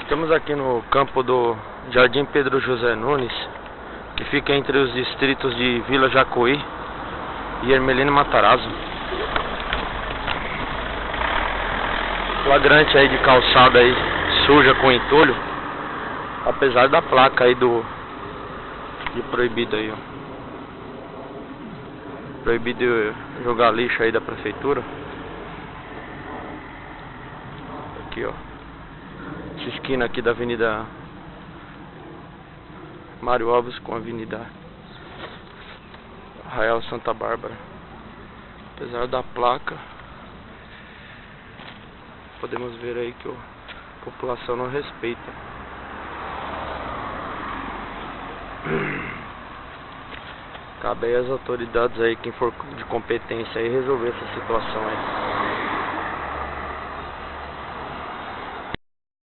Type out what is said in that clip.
Estamos aqui no campo do Jardim Pedro José Nunes, que fica entre os distritos de Vila Jacuí e Ermelino Matarazzo. Flagrante aí de calçada aí suja com entulho, apesar da placa aí de proibido aí, ó. Proibido jogar lixo aí da prefeitura. Aqui, ó. Essa esquina aqui da Avenida Mário Alves com a Avenida Arraial Santa Bárbara. Apesar da placa, podemos ver aí que a população não respeita. Cabe aí às autoridades aí, quem for de competência aí, resolver essa situação aí.